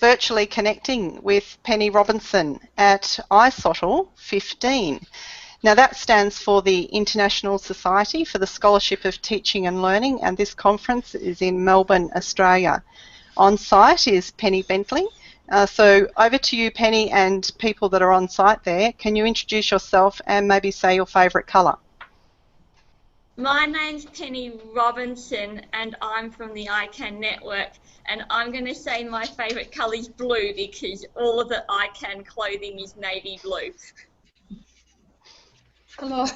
virtually connecting with Penny Robinson at ISOTL 15. Now that stands for the International Society for the Scholarship of Teaching and Learning, and this conference is in Melbourne, Australia. On site is Penny Bentley. So over to you, Penny, and people that are on site there. Can you introduce yourself and maybe say your favourite colour? My name's Penny Robinson and I'm from the ICANN network, and I'm going to say my favourite colour is blue because all of the ICANN clothing is navy blue. Hello.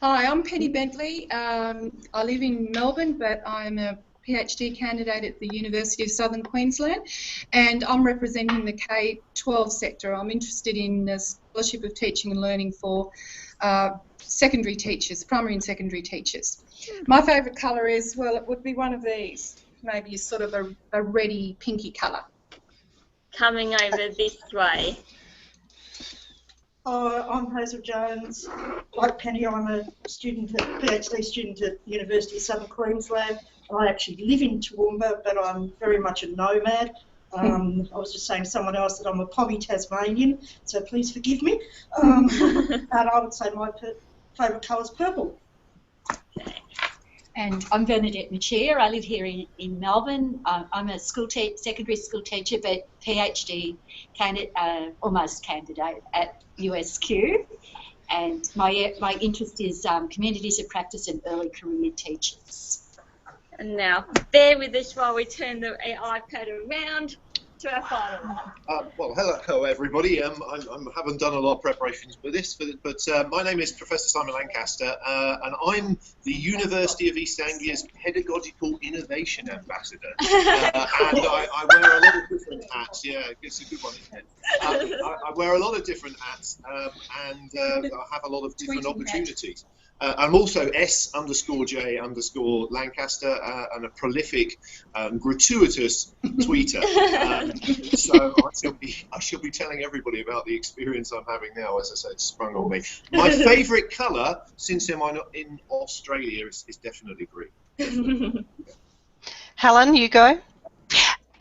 Hi, I'm Penny Bentley. I live in Melbourne, but I'm a PhD candidate at the University of Southern Queensland, and I'm representing the K-12 sector. I'm interested in the scholarship of teaching and learning for secondary teachers, primary and secondary teachers. My favourite colour is, well, it would be one of these, maybe sort of a reddy, pinky colour. Coming over this way. I'm Hazel Jones. Like Penny, I'm a student, PhD student at the University of Southern Queensland. I actually live in Toowoomba, but I'm very much a nomad. I was just saying to someone else that I'm a Pommy Tasmanian, so please forgive me. And I would say my favourite colour is purple. And I'm Bernadette Machir. I live here in Melbourne. I'm a secondary school teacher, but PhD candidate, almost candidate at USQ. And my interest is communities of practice and early career teachers. And now, bear with us while we turn the iPad around to our final one. Well, hello everybody. I haven't done a lot of preparations for this, but my name is Professor Simon Lancaster, and I'm the University of East Anglia's Pedagogical Innovation Ambassador. And I wear a lot of different hats. Yeah, it's a good one, isn't it? I wear a lot of different hats, and I have a lot of different opportunities. I'm also S_J_Lancaster, and a prolific, gratuitous tweeter. So I shall be telling everybody about the experience I'm having now. As I said, it's sprung on me. My favourite colour, since I'm in Australia, is definitely green. Helen, you go.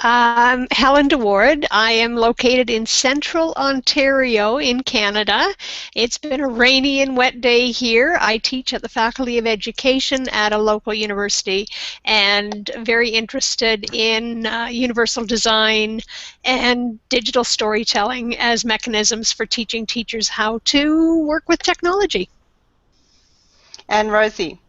Helen DeWard. I am located in central Ontario in Canada. It's been a rainy and wet day here. I teach at the Faculty of Education at a local university and very interested in universal design and digital storytelling as mechanisms for teaching teachers how to work with technology. And Rosie.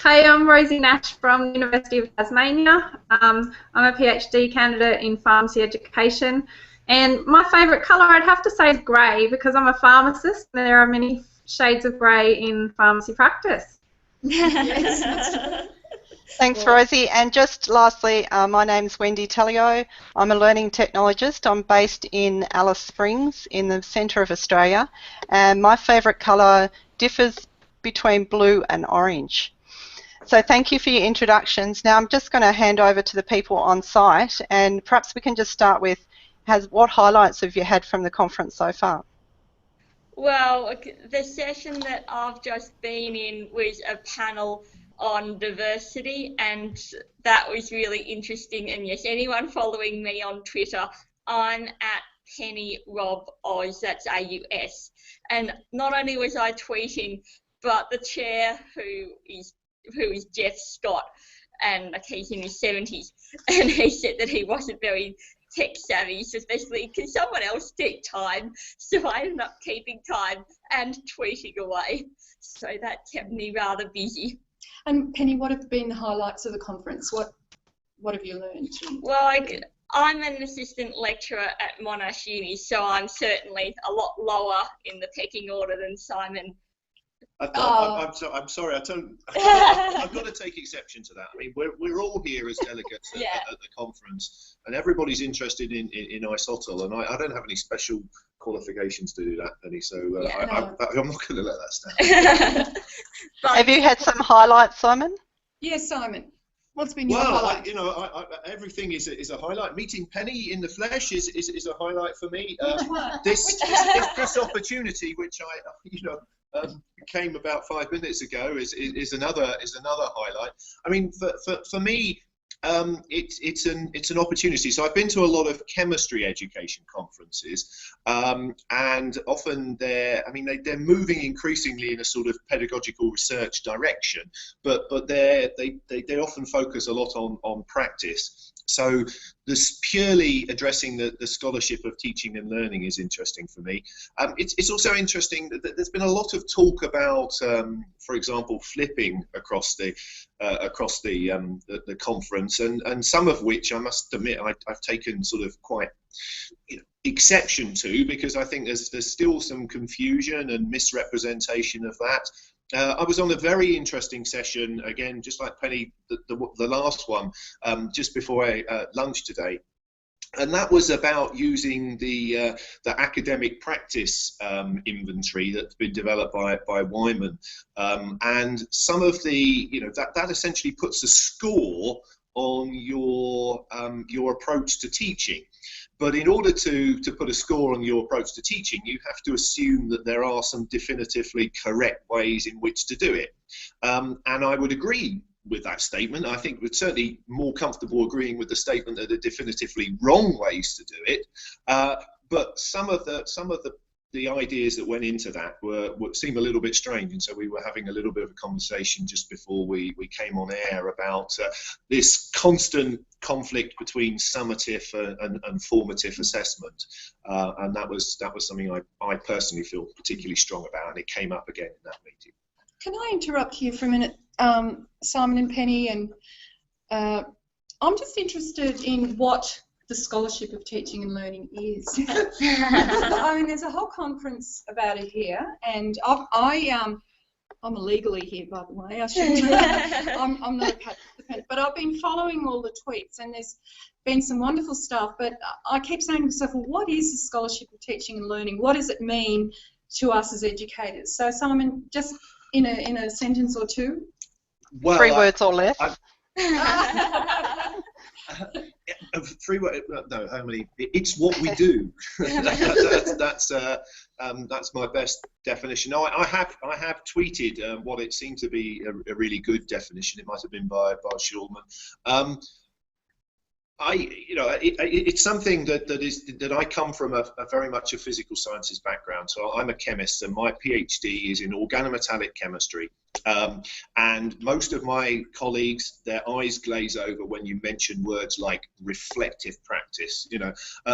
Hi, I'm Rosie Nash from the University of Tasmania. I'm a PhD candidate in pharmacy education, and my favourite colour I'd have to say is grey because I'm a pharmacist and there are many shades of grey in pharmacy practice. Yes. Thanks, Rosie. And just lastly, my name's Wendy Tallio. I'm a learning technologist. I'm based in Alice Springs in the centre of Australia, and my favourite colour differs between blue and orange. So thank you for your introductions. Now I'm just going to hand over to the people on site, and perhaps we can just start with what highlights have you had from the conference so far? Well, the session that I've just been in was a panel on diversity, and that was really interesting. And yes, anyone following me on Twitter, I'm at Penny Rob Oz, that's AUS. And not only was I tweeting, but the chair, who is Jeff Scott, and he's in his 70s, and he said that he wasn't very tech savvy, especially because someone else took time, so I ended up keeping time and tweeting away. So that kept me rather busy. And Penny, what have been the highlights of the conference? What have you learned? Well, I'm an assistant lecturer at Monash Uni, so I'm certainly a lot lower in the pecking order than Simon. I'm sorry. I've got to take exception to that. I mean, we're all here as delegates at the conference, and everybody's interested in ISOTL, and I don't have any special qualifications to do that, Penny. So I'm not going to let that stand. Have you had some highlights, Simon? Yes, Simon. What's been your highlight? Everything is a highlight. Meeting Penny in the flesh is a highlight for me. This opportunity, which came about 5 minutes ago, is another highlight. I mean, for me, It's an opportunity. So I've been to a lot of chemistry education conferences, and often they're moving increasingly in a sort of pedagogical research direction, but they often focus a lot on practice. So this purely addressing the scholarship of teaching and learning is interesting for me. It's also interesting that there's been a lot of talk about, for example, flipping across the conference, and some of which I must admit I've taken sort of quite exception to, because I think there's still some confusion and misrepresentation of that. I was on a very interesting session, again, just like Penny, the last one, just before lunch today. And that was about using the academic practice inventory that's been developed by Wyman, and some of the that essentially puts a score on your approach to teaching. But in order to put a score on your approach to teaching, you have to assume that there are some definitively correct ways in which to do it. And I would agree with that statement. I think we're certainly more comfortable agreeing with the statement that there are definitively wrong ways to do it. But some of the ideas that went into that would seem a little bit strange, and so we were having a little bit of a conversation just before we came on air about this constant conflict between summative and formative assessment, and that was something I personally feel particularly strong about, and it came up again in that meeting. Can I interrupt you for a minute, Simon and Penny? And I'm just interested in what the scholarship of teaching and learning is. I mean, there's a whole conference about it here, and I'm illegally here, by the way. I shouldn't. I'm not a participant, but I've been following all the tweets, and there's been some wonderful stuff. But I keep saying to myself, well, what is the scholarship of teaching and learning? What does it mean to us as educators? So, Simon, just in a sentence or two. Well, 3 words or less. 3 words? No, how many? It's what we do. That's my best definition. No, I have tweeted what it seemed to be a really good definition. It might have been by Schulman. It's something that I come from a very much a physical sciences background. So I'm a chemist, and my PhD is in organometallic chemistry. And most of my colleagues, their eyes glaze over when you mention words like reflective practice.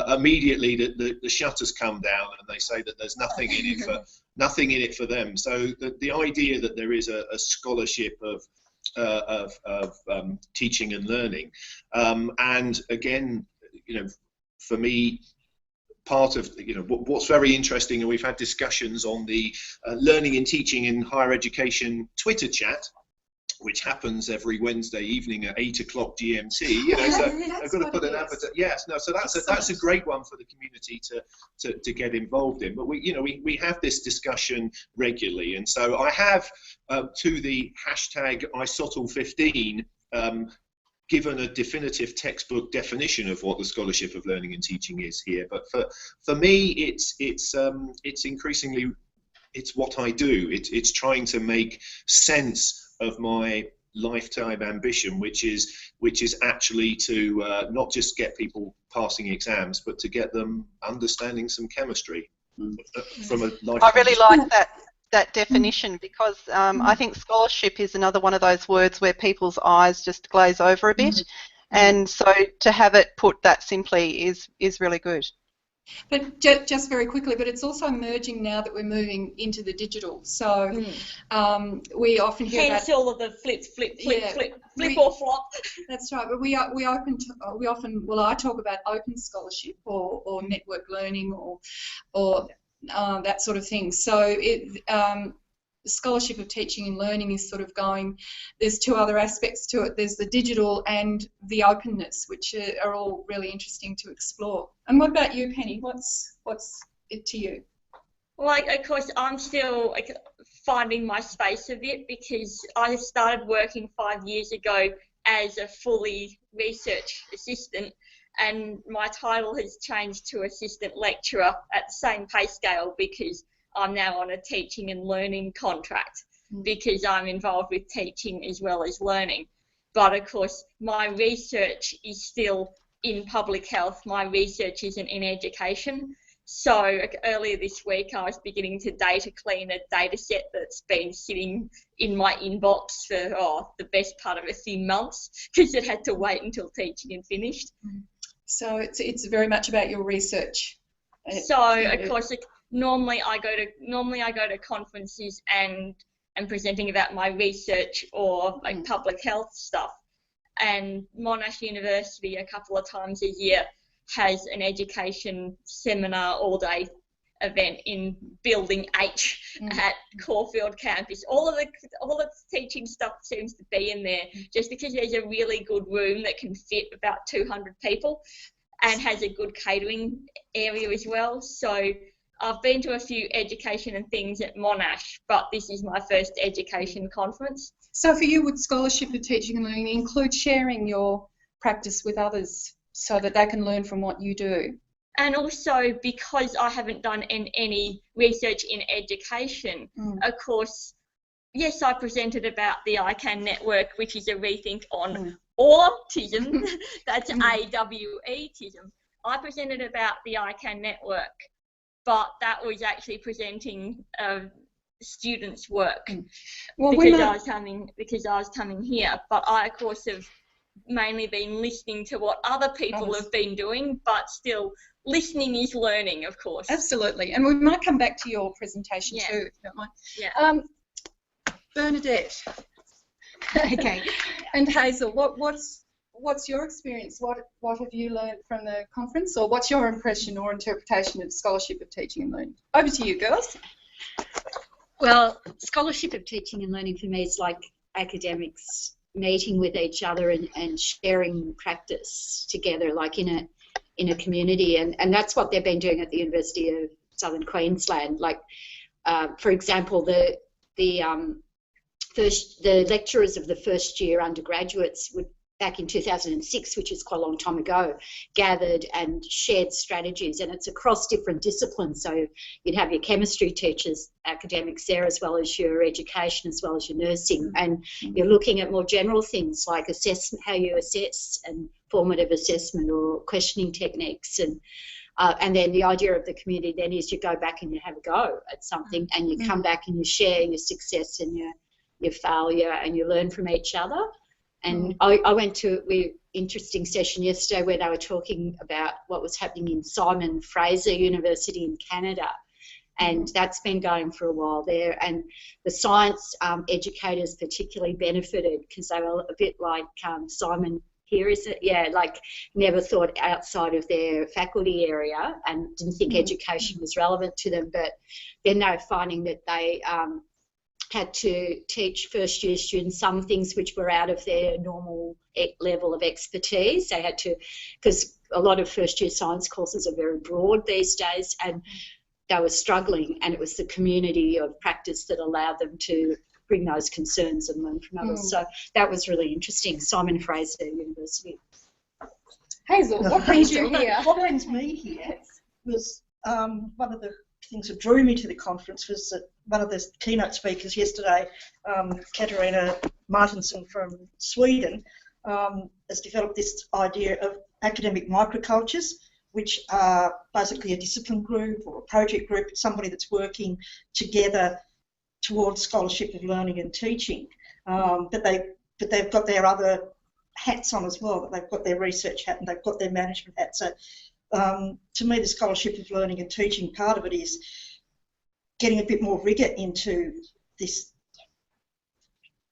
Immediately the shutters come down, and they say that there's nothing in it for them. So the idea that there is a scholarship of teaching and learning, and again, for me, part of what's very interesting, and we've had discussions on the Learning and Teaching in Higher Education Twitter chat, which happens every Wednesday evening at 8 o'clock GMT. So I've got to put an advert. Yes, no. So that's a great one for the community to get involved in. But we have this discussion regularly, and so I have to the hashtag #ISOTL15 given a definitive textbook definition of what the scholarship of learning and teaching is here. But for me, it's increasingly what I do. It's trying to make sense of my lifetime ambition, which is actually to not just get people passing exams, but to get them understanding some chemistry from a lifetime. I really like that definition, because I think scholarship is another one of those words where people's eyes just glaze over a bit, and so to have it put that simply is really good. But just very quickly, but it's also merging now that we're moving into the digital. So we often hear hence all of the flip or flop. That's right. But we often I talk about open scholarship or network learning or that sort of thing. So the scholarship of teaching and learning is sort of going. There's 2 other aspects to it. There's the digital and the openness, which are all really interesting to explore. And what about you, Penny? What's it to you? Well, of course, I'm still finding my space a bit, because I started working 5 years ago as a fully research assistant, and my title has changed to assistant lecturer at the same pay scale, because I'm now on a teaching and learning contract, because I'm involved with teaching as well as learning. but of course my research is still in public health. My research isn't in education. So earlier this week I was beginning to data clean a data set that's been sitting in my inbox for the best part of a few months, because it had to wait until teaching had finished. So it's very much about your research. So of course, normally I go to conferences and presenting about my research or like public health stuff. And Monash University a couple of times a year has an education seminar all-day event in Building H at Caulfield campus. All of the teaching stuff seems to be in there, just because there's a really good room that can fit about 200 people and has a good catering area as well. So I've been to a few education and things at Monash, but this is my first education conference. So for you, would Scholarship of Teaching and Learning include sharing your practice with others so that they can learn from what you do? And also, because I haven't done any research in education, of course, yes, I presented about the ICANN network, which is a rethink on autism. That's AWE-tism. I presented about the ICANN network, but that was actually presenting students' work, because I was coming here. But I, of course, have mainly been listening to what other people have been doing, but still listening is learning, of course. Absolutely. And we might come back to your presentation too, if you don't mind. Yeah. Bernadette. Okay. And Hazel, what's your experience? What have you learned from the conference, or what's your impression or interpretation of Scholarship of Teaching and Learning? Over to you, girls. Well, Scholarship of Teaching and Learning for me is like academics meeting with each other and sharing practice together, like in a community, and that's what they've been doing at the University of Southern Queensland. Like, for example, the lecturers of the first year undergraduates would, back in 2006, which is quite a long time ago, gathered and shared strategies, and it's across different disciplines. So you'd have your chemistry teachers, academics there, as well as your education, as well as your nursing, and you're looking at more general things like assessment, how you assess, and formative assessment or questioning techniques, and then the idea of the community then is you go back and you have a go at something, and you come back and you share your success and your failure, and you learn from each other. And I went to an interesting session yesterday where they were talking about what was happening in Simon Fraser University in Canada, and that's been going for a while there. And the science educators particularly benefited because they were a bit like Simon here, is it? Yeah, like never thought outside of their faculty area and didn't think education was relevant to them. But then they were finding that they had to teach first year students some things which were out of their normal level of expertise. They had to, because a lot of first year science courses are very broad these days, and they were struggling, and it was the community of practice that allowed them to bring those concerns and learn from others. So that was really interesting. Simon Fraser University. Hazel, what brings you here? What brings me here was one of the things that drew me to the conference was that one of the keynote speakers yesterday, Katarina Martinsson from Sweden, has developed this idea of academic microcultures, which are basically a discipline group or a project group, somebody that's working together towards scholarship of learning and teaching. But they've got their other hats on as well. They've got their research hat and they've got their management hat. So to me, the scholarship of learning and teaching part of it is getting a bit more rigour into this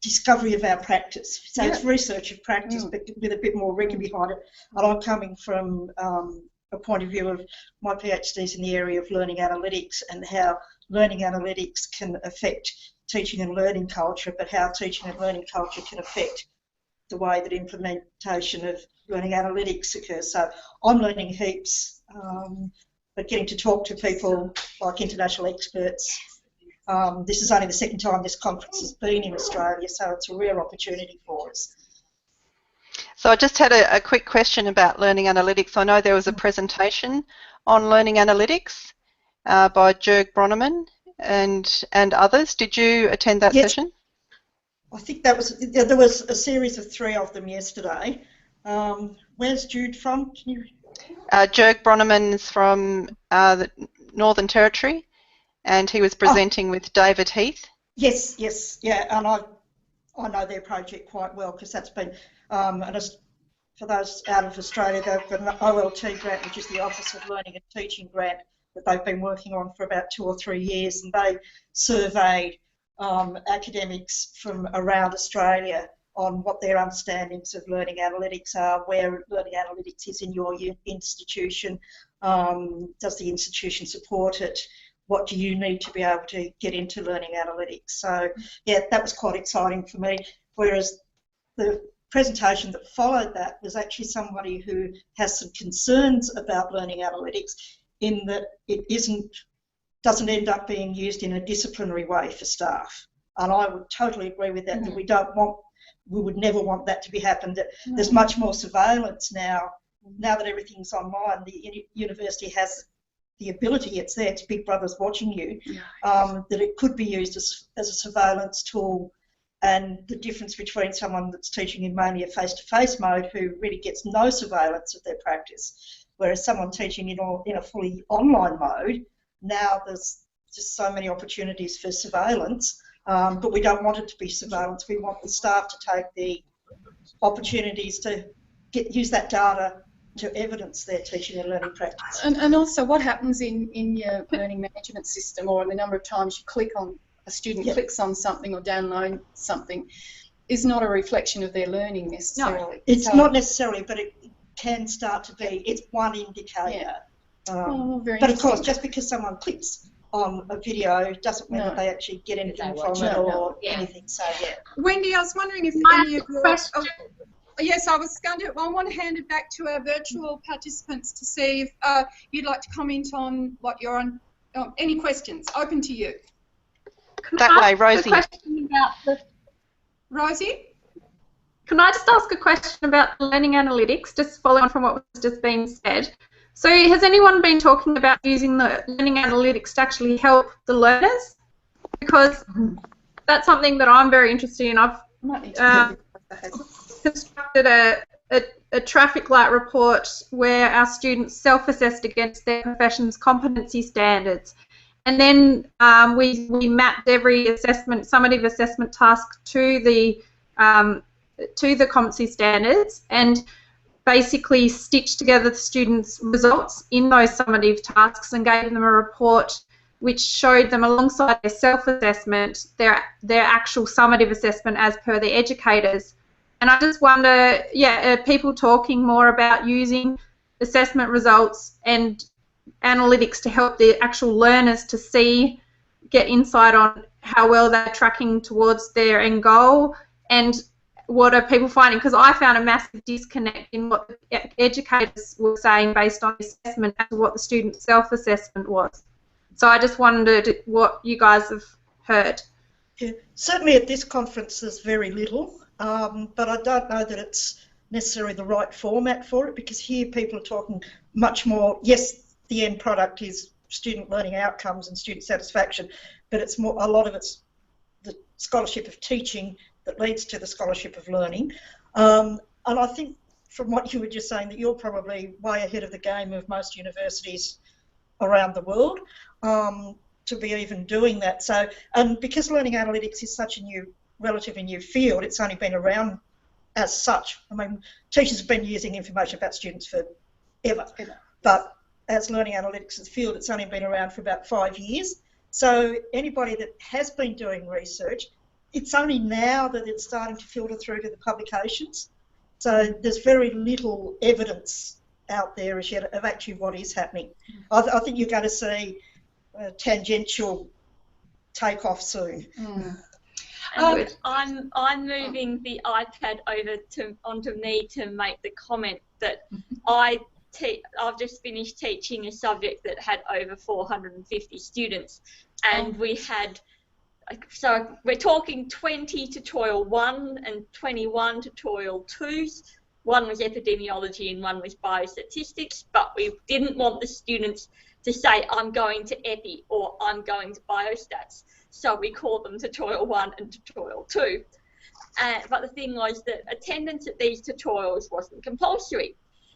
discovery of our practice. So it's research of practice, but with a bit more rigour behind it. And I'm coming from a point of view of my PhD's in the area of learning analytics and how learning analytics can affect teaching and learning culture, but how teaching and learning culture can affect the way that implementation of learning analytics occurs. So I'm learning heaps, but getting to talk to people like international experts. This is only the second time this conference has been in Australia, so it's a rare opportunity for us. So I just had a quick question about learning analytics. I know there was a presentation on learning analytics by Jörg Bronnemann and others. Did you attend that session? I think that was, there was a series of 3 of them yesterday. Where's Jude from? Can you... Jerk Bronneman's from the Northern Territory, and he was presenting with David Heath. Yes, yeah, and I know their project quite well because that's been, for those out of Australia, they've got an OLT grant, which is the Office of Learning and Teaching grant, that they've been working on for about 2 or 3 years, and they surveyed academics from around Australia on what their understandings of learning analytics are, where learning analytics is in your institution, does the institution support it, what do you need to be able to get into learning analytics. So yeah, that was quite exciting for me, whereas the presentation that followed that was actually somebody who has some concerns about learning analytics in that it doesn't end up being used in a disciplinary way for staff. And I would totally agree with that, that we would never want that to be happened. That there's much more surveillance now that everything's online. The university has the ability, it's there, it's Big Brother's watching you, that it could be used as a surveillance tool. And the difference between someone that's teaching in mainly a face-to-face mode who really gets no surveillance of their practice, whereas someone teaching in a fully online mode, now there's just so many opportunities for surveillance, but we don't want it to be surveillance. We want the staff to take the opportunities to use that data to evidence their teaching and learning practice. And also what happens in your learning management system, or the number of times you click on, a student clicks on something or download something, is not a reflection of their learning necessarily. No, it's not necessarily, but it can start to be. It's one indicator. But of course, just because someone clicks on a video doesn't mean that they actually get anything from it or anything. So yeah. Wendy, I was wondering if any of your... Yes, I want to hand it back to our virtual participants to see if you'd like to comment on what you're on. Any questions? Open to you. That way, Rosie. Rosie? Can I just ask a question about learning analytics, just following on from what was just being said? So has anyone been talking about using the learning analytics to actually help the learners? Because that's something that I'm very interested in. I've constructed a traffic light report where our students self-assessed against their profession's competency standards. And then we mapped every summative assessment task to the competency standards, and basically stitched together the students' results in those summative tasks and gave them a report which showed them, alongside their self-assessment, their actual summative assessment as per the educators. And I just wonder, are people talking more about using assessment results and analytics to help the actual learners to get insight on how well they're tracking towards their end goal, and what are people finding? Because I found a massive disconnect in what the educators were saying based on the assessment as to what the student self-assessment was. So I just wondered what you guys have heard. Yeah, certainly at this conference there's very little, but I don't know that it's necessarily the right format for it, because here people are talking much more, yes, the end product is student learning outcomes and student satisfaction, but it's more, a lot of it's the scholarship of teaching that leads to the scholarship of learning. And I think from what you were just saying, that you're probably way ahead of the game of most universities around the world to be even doing that. So, and because learning analytics is such a relatively new field, it's only been around as such. I mean, teachers have been using information about students for ever. But as learning analytics as a field, it's only been around for about 5 years. So anybody that has been doing research, it's only now that it's starting to filter through to the publications. So there's very little evidence out there as yet of actually what is happening. I think you're going to see a tangential take-off soon. I'm moving the iPad over onto me to make the comment that I've just finished teaching a subject that had over 450 students, and we had, so we're talking 20 tutorial 1 and 21 tutorial 2s. One was epidemiology and one was biostatistics, but we didn't want the students to say, I'm going to epi or I'm going to biostats. So we called them tutorial 1 and tutorial 2. but the thing was that attendance at these tutorials wasn't compulsory.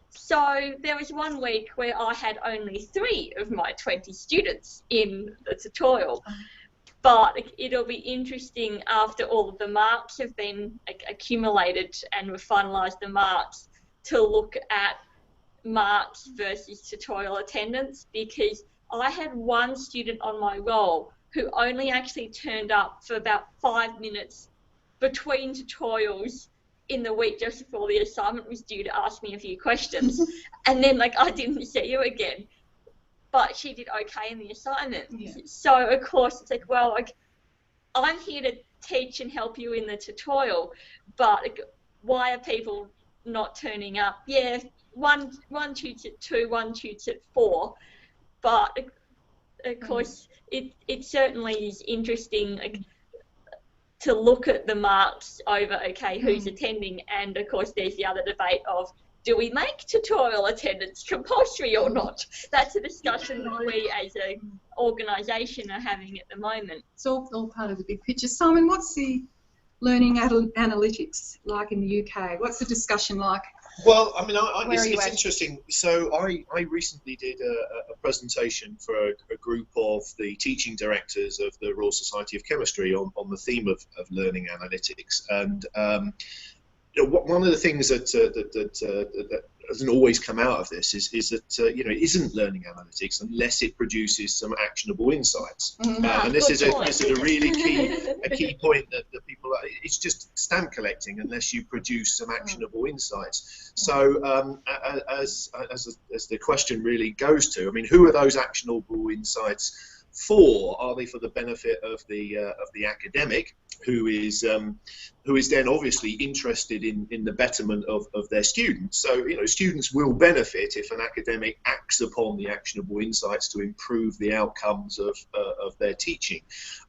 So there was one week where I had only 3 of my 20 students in the tutorial. But it'll be interesting after all of the marks have been accumulated and we've finalised the marks to look at marks versus tutorial attendance, because I had one student on my roll who only actually turned up for about 5 minutes between tutorials in the week just before the assignment was due to ask me a few questions. And then I didn't see you again. But she did okay in the assignment. Yeah. So, of course, it's well, I'm here to teach and help you in the tutorial, but why are people not turning up? Yeah, one tutor's at 2, one tutor's at 4, but, of course, it certainly is interesting to look at the marks over, who's attending, and, of course, there's the other debate of, do we make tutorial attendance compulsory or not? That's a discussion that we as an organisation are having at the moment. It's all part of the big picture. Simon, what's the learning analytics like in the UK? What's the discussion like? Well, I mean, it's interesting. So I recently did a presentation for a group of the teaching directors of the Royal Society of Chemistry on the theme of learning analytics. And one of the things that doesn't always come out of this is that it isn't learning analytics unless it produces some actionable insights. And this is a really key point that people it's just stamp collecting unless you produce some actionable insights. So as the question really goes to, I mean, who are those actionable insights for? Are they for the benefit of the academic, who is then obviously interested in the betterment of their students? So students will benefit if an academic acts upon the actionable insights to improve the outcomes of their teaching.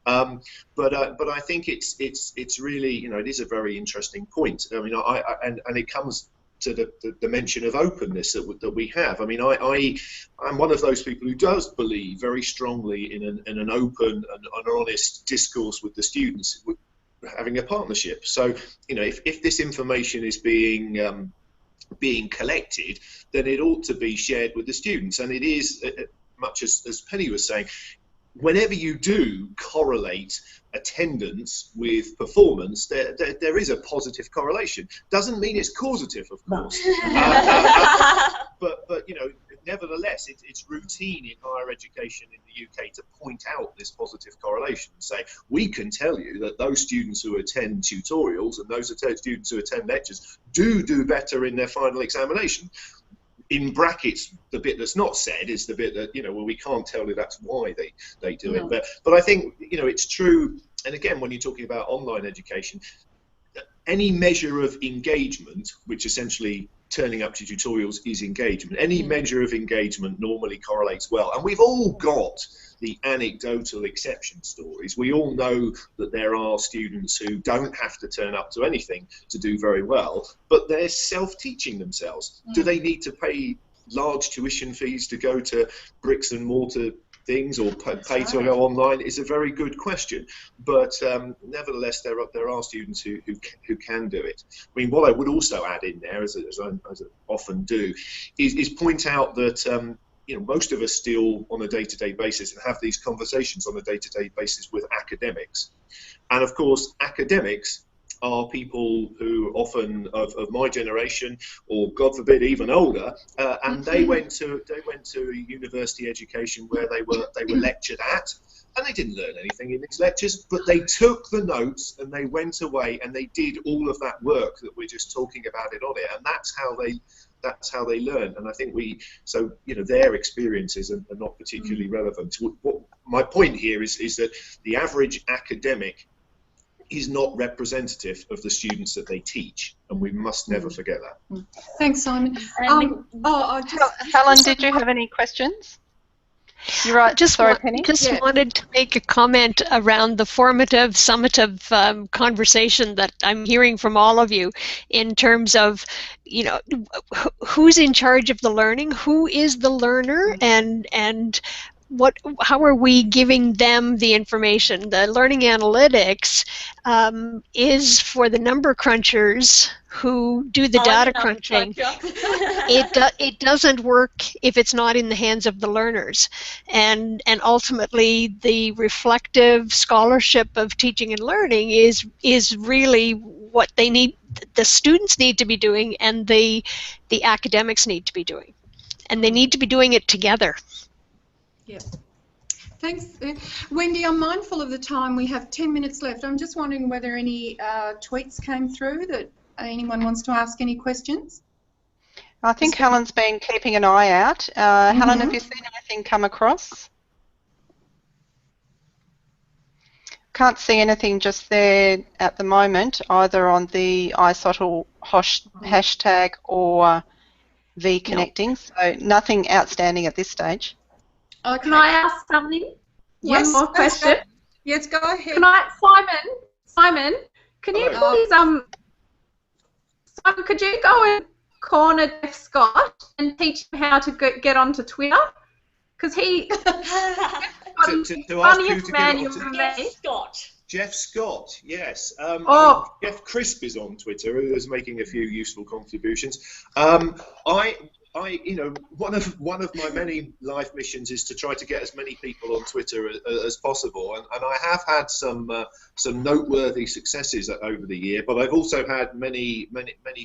But I think it's really it is a very interesting point. I mean, and it comes to the mention of openness that we have. I mean, I'm one of those people who does believe very strongly in an open and an honest discourse with the students, having a partnership. So, if this information is being collected, then it ought to be shared with the students. And it is, much as Penny was saying, whenever you do correlate attendance with performance, there is a positive correlation. Doesn't mean it's causative, of course. But nevertheless, it's routine in higher education in the UK to point out this positive correlation and say, we can tell you that those students who attend tutorials and those students who attend lectures do better in their final examination. In brackets, the bit that's not said is the bit that, well, we can't tell you that's why they do it. But I think, it's true. And again, when you're talking about online education, any measure of engagement, which essentially turning up to tutorials is engagement, any measure of engagement normally correlates well. And we've all got the anecdotal exception stories. We all know that there are students who don't have to turn up to anything to do very well, but they're self-teaching themselves. Do they need to pay large tuition fees to go to bricks and mortar things or pay to go online? Is a very good question. But nevertheless, there are students who can do it. I mean, what I would also add in there, as I often do, is point out that most of us still on a day-to-day basis and have these conversations on a day-to-day basis with academics. And of course, academics are people who often of my generation, or God forbid even older, and they went to university education where they were lectured at, and they didn't learn anything in these lectures, but they took the notes and they went away and they did all of that work that we're just talking about it on it, and that's how they learn. And I think their experiences are not particularly relevant. What my point here is that the average academic is not representative of the students that they teach, and we must never forget that. Thanks, Simon. Helen, did you have any questions? You're right. Penny. Wanted to make a comment around the formative, summative conversation that I'm hearing from all of you in terms of, who's in charge of the learning, who is the learner, and how are we giving them the information? The learning analytics is for the number crunchers who do the data crunching. It doesn't work if it's not in the hands of the learners, and ultimately the reflective scholarship of teaching and learning is really what they need, the students need to be doing, and the academics need to be doing, and they need to be doing it together. Yeah. Thanks. Wendy, I'm mindful of the time. We have 10 minutes left. I'm just wondering whether any tweets came through that anyone wants to ask any questions. I think Helen's been keeping an eye out. Helen, have you seen anything come across? Can't see anything just there at the moment, either on the iSotl hashtag or vConnecting, so nothing outstanding at this stage. Okay. Can I ask something? Yes, One more question. Yes, go ahead. Can I, Simon, can you please, Simon, could you go and corner Jeff Scott and teach him how to get onto Twitter? Because he to ask who to funniest man get you've onto ever met. Jeff Scott, yes. Jeff Crisp is on Twitter, who is making a few useful contributions. You know, one of my many life missions is to try to get as many people on Twitter as possible, and I have had some noteworthy successes over the year, but I've also had many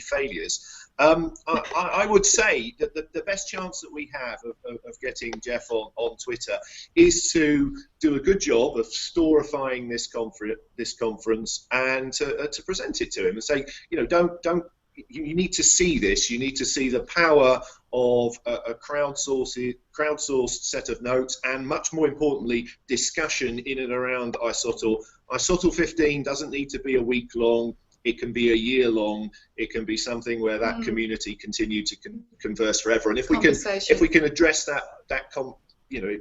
failures. I would say that the best chance that we have of getting Jeff on Twitter is to do a good job of storifying this conference and to present it to him and say, you know, you need to see this. You need to see the power of a crowdsourced set of notes, and much more importantly, discussion in and around iSotl. iSotl 15 doesn't need to be a week long. It can be a year long. It can be something where that community continue to converse forever. And if we can address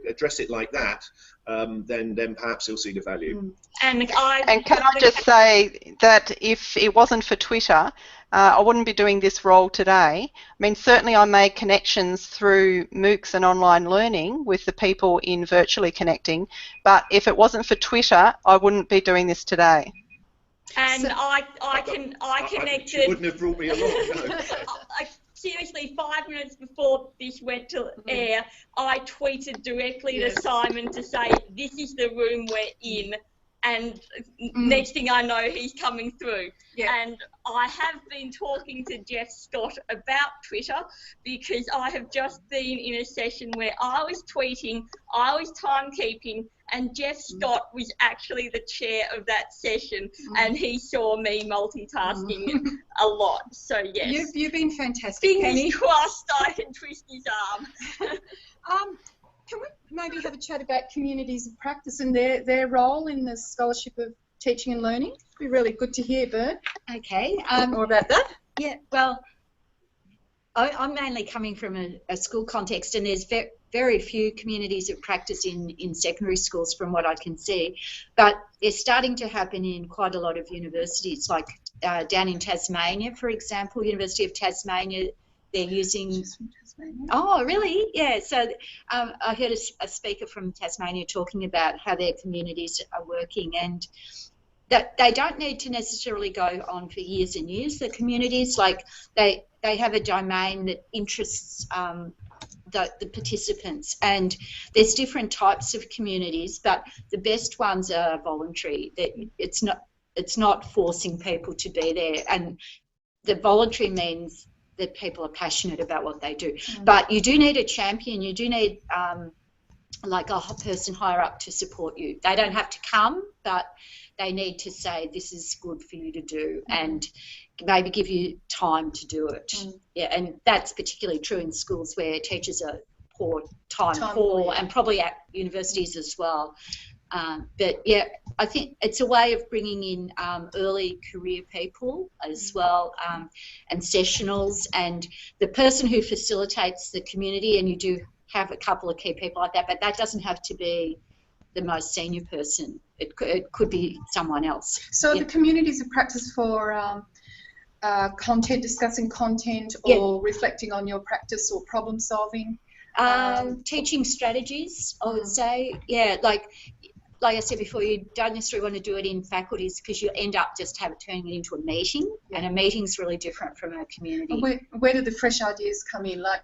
address it like that, then perhaps you'll see the value. And can I just say that if it wasn't for Twitter, I wouldn't be doing this role today. I mean, certainly I made connections through MOOCs and online learning with the people in Virtually Connecting, but if it wasn't for Twitter, I wouldn't be doing this today. And I connected. You wouldn't have brought me along, no. Seriously, 5 minutes before this went to air, I tweeted directly to Simon to say, this is the room we're in. And next thing I know, he's coming through. Yeah. And I have been talking to Jeff Scott about Twitter, because I have just been in a session where I was tweeting, I was timekeeping, and Jeff Scott was actually the chair of that session, and he saw me multitasking a lot. So yes, you've been fantastic. Fingers crossed I can twist his arm. Can we maybe have a chat about communities of practice and their role in the scholarship of teaching and learning? It'd be really good to hear, Bert. Okay. More about that. Yeah, well, I'm mainly coming from a school context, and there's very few communities of practice in secondary schools from what I can see, but they're starting to happen in quite a lot of universities, like down in Tasmania, for example, University of Tasmania, they're using... Oh, really? Yeah. So I heard a speaker from Tasmania talking about how their communities are working, and that they don't need to necessarily go on for years and years. The communities, like they have a domain that interests the participants, and there's different types of communities, but the best ones are voluntary. That it's not forcing people to be there, and the voluntary means that people are passionate about what they do. But you do need a champion. You do need like a person higher up to support you. They don't have to come, but they need to say, this is good for you to do, and maybe give you time to do it. Yeah, and that's particularly true in schools where teachers are time poor, and probably at universities as well. But yeah, I think it's a way of bringing in early career people as well, and sessionals, and the person who facilitates the community, and you do have a couple of key people like that, but that doesn't have to be the most senior person. It could be someone else. So the communities of practice for content, discussing content, or reflecting on your practice or problem solving, Teaching strategies, I would say. Yeah, like I said before, you don't necessarily want to do it in faculties because you end up just turning it into a meeting, and a meeting's really different from a community. Where do the fresh ideas come in? Like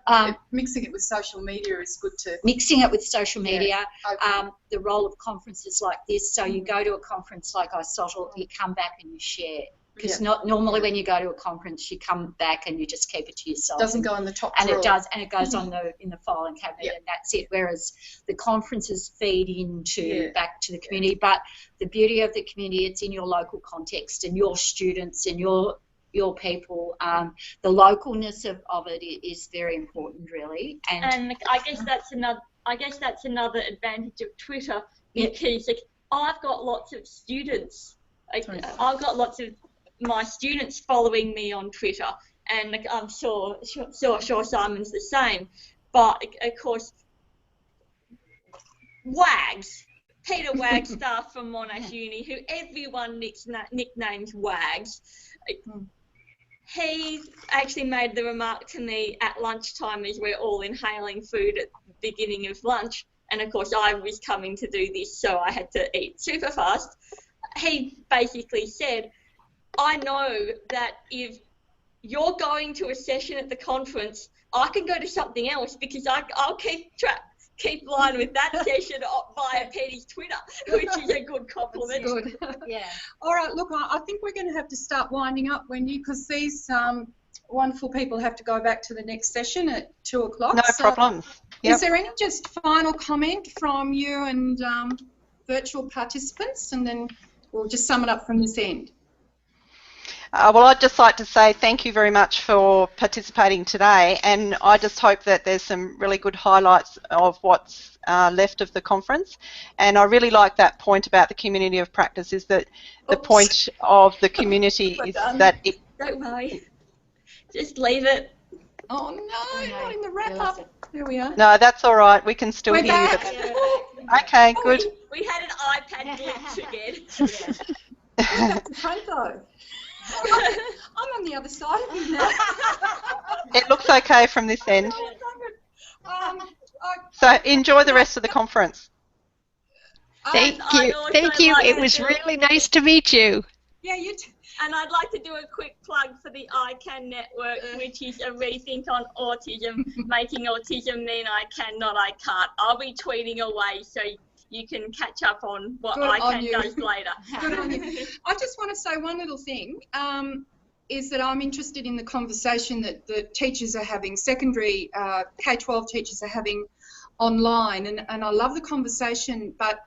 mixing it with social media is good to... Mixing it with social media, okay. The role of conferences like this. So you go to a conference like Aristotle, you come back and you share. Because not normally when you go to a conference, you come back and you just keep it to yourself. Doesn't go in the top and drawer. It does, and it goes on in the filing cabinet, and that's it. Whereas the conferences feed into back to the community. But the beauty of the community, it's in your local context and your students and your people. The localness of it is very important, really. And I guess that's another advantage of Twitter, because I've got lots of students. I've got lots of my students following me on Twitter, and I'm sure Simon's the same. But of course, Wags, Peter Wagstaff from Monash Uni, who everyone nicknames Wags, he actually made the remark to me at lunchtime as we're all inhaling food at the beginning of lunch, and of course I was coming to do this, so I had to eat super fast. He basically said, I know that if you're going to a session at the conference, I can go to something else because I'll keep line with that session via Penny's Twitter, which is a good compliment. That's good. Yeah. All right, look, I think we're going to have to start winding up, Wendy, because these wonderful people have to go back to the next session at 2 o'clock. No problem. Yep. Is there any just final comment from you and virtual participants, and then we'll just sum it up from this end? Well, I'd just like to say thank you very much for participating today, and I just hope that there's some really good highlights of what's left of the conference. And I really like that point about the community of practice, is that the point of the community is that it... Don't worry. Just leave it. Oh no, not in the wrap-up. There we are. No, that's all right. We can still We're hear back. you. Okay, good. We had an iPad glitch again. Back to front though. I'm on the other side of you now. It looks okay from this end. So enjoy the rest of the conference. Thank you. Thank you. It was really nice to meet you. Yeah, you too. And I'd like to do a quick plug for the ICANN network, which is a rethink on autism, making autism mean I can, not I can't. I'll be tweeting away, so you can catch up on what ICANN does later. Good on you. I just want to say one little thing, is that I'm interested in the conversation that the teachers are having, secondary K-12 teachers are having online, and I love the conversation, but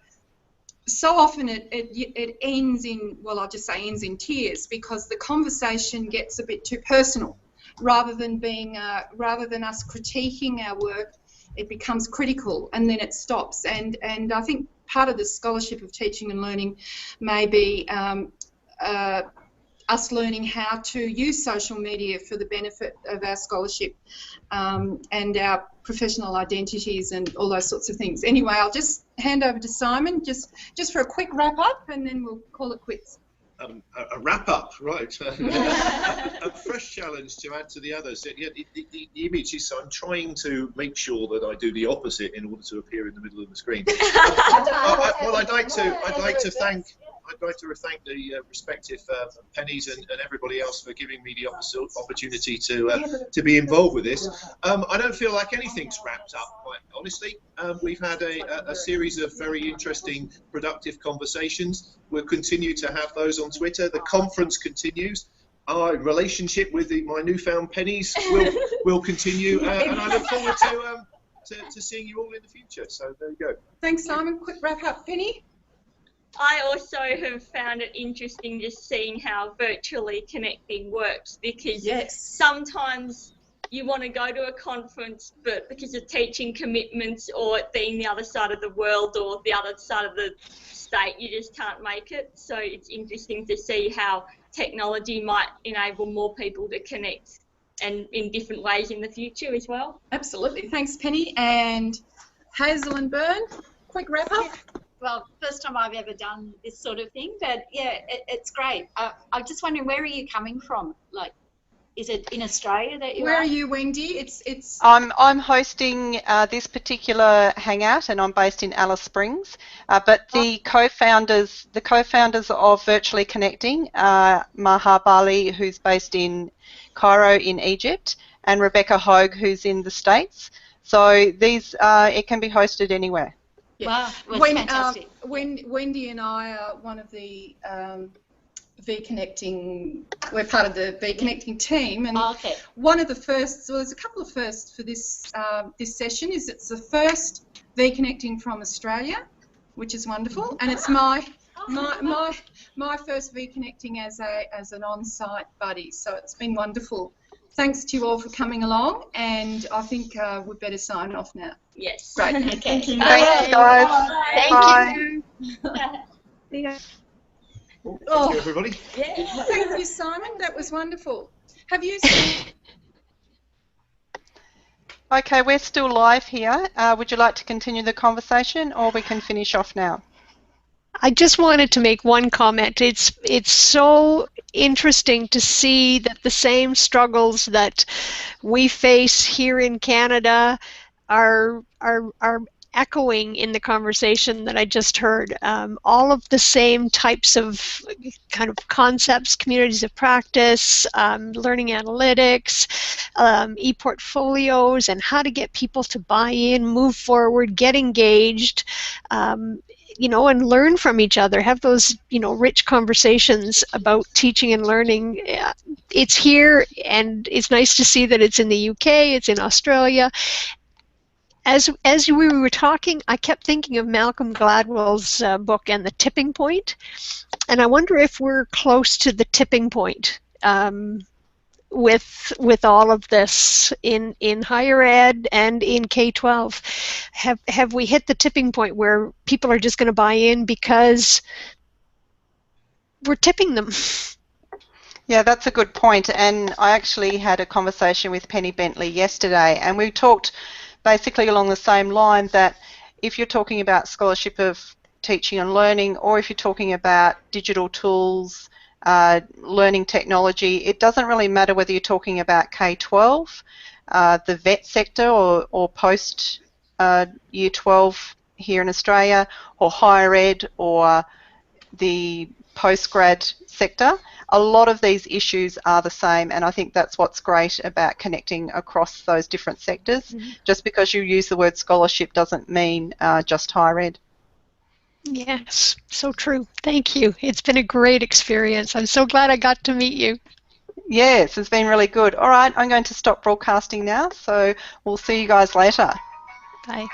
so often it ends in, well, I'll just say ends in tears, because the conversation gets a bit too personal. Rather than us critiquing our work, it becomes critical, and then it stops. And I think part of the scholarship of teaching and learning may be us learning how to use social media for the benefit of our scholarship and our professional identities and all those sorts of things. Anyway, I'll just hand over to Simon just for a quick wrap up, and then we'll call it quits. A wrap up, right? A fresh challenge to add to the others. The image is, I'm trying to make sure that I do the opposite in order to appear in the middle of the screen. Well, I'd like to thank the respective Pennies and everybody else for giving me the opportunity to be involved with this. I don't feel like anything's wrapped up, quite honestly. We've had a series of very interesting, productive conversations. We'll continue to have those on Twitter. The conference continues. Our relationship with my newfound Pennies will continue, and I look forward to seeing you all in the future. So there you go. Thanks, Simon. Quick wrap up, Penny. I also have found it interesting just seeing how virtually connecting works, because sometimes you want to go to a conference, but because of teaching commitments or it being the other side of the world or the other side of the state, you just can't make it. So it's interesting to see how technology might enable more people to connect, and in different ways in the future as well. Absolutely. Thanks, Penny. And Hazel and Bern, quick wrap up. Well, first time I've ever done this sort of thing, but yeah, it's great. I'm just wondering, where are you coming from? Like, Is it in Australia that you Where are? are you, Wendy? I'm hosting this particular hangout, and I'm based in Alice Springs. But the co-founders of Virtually Connecting are Maha Bali, who's based in Cairo in Egypt, and Rebecca Hogue, who's in the States. So these it can be hosted anywhere. Wow, well, it's fantastic. Wendy and I are one of the V-Connecting, we're part of the V-Connecting team, and one of the firsts, well, there's a couple of firsts for this this session. It's the first V-Connecting from Australia, which is wonderful, and it's my first V-Connecting as an on-site buddy, so it's been wonderful. Thanks to you all for coming along, and I think we'd better sign off now. Yes. Great. Okay. Thanks, guys. Thank you. See you. Thank you, everybody. Yeah. Thank you, Simon. That was wonderful. Have you seen... Okay, we're still live here. Would you like to continue the conversation, or we can finish off now? I just wanted to make one comment. It's so interesting to see that the same struggles that we face here in Canada are echoing in the conversation that I just heard. All of the same types of kind of concepts, communities of practice, learning analytics, e-portfolios, and how to get people to buy in, move forward, get engaged, you know, and learn from each other, have those, you know, rich conversations about teaching and learning. It's here, and it's nice to see that it's in the UK, it's in Australia. As we were talking, I kept thinking of Malcolm Gladwell's book and the tipping point, and I wonder if we're close to the tipping point with all of this in higher ed and in K-12. Have we hit the tipping point where people are just going to buy in because we're tipping them? Yeah, that's a good point. And I actually had a conversation with Penny Bentley yesterday, and we talked basically along the same line that if you're talking about scholarship of teaching and learning, or if you're talking about digital tools, learning technology, it doesn't really matter whether you're talking about K-12, the vet sector, or post Year 12 here in Australia, or higher ed, or the postgrad sector. A lot of these issues are the same, and I think that's what's great about connecting across those different sectors. Mm-hmm. Just because you use the word scholarship doesn't mean just higher ed. Yes, so true. Thank you. It's been a great experience. I'm so glad I got to meet you. Yes, it's been really good. All right, I'm going to stop broadcasting now, so we'll see you guys later. Bye.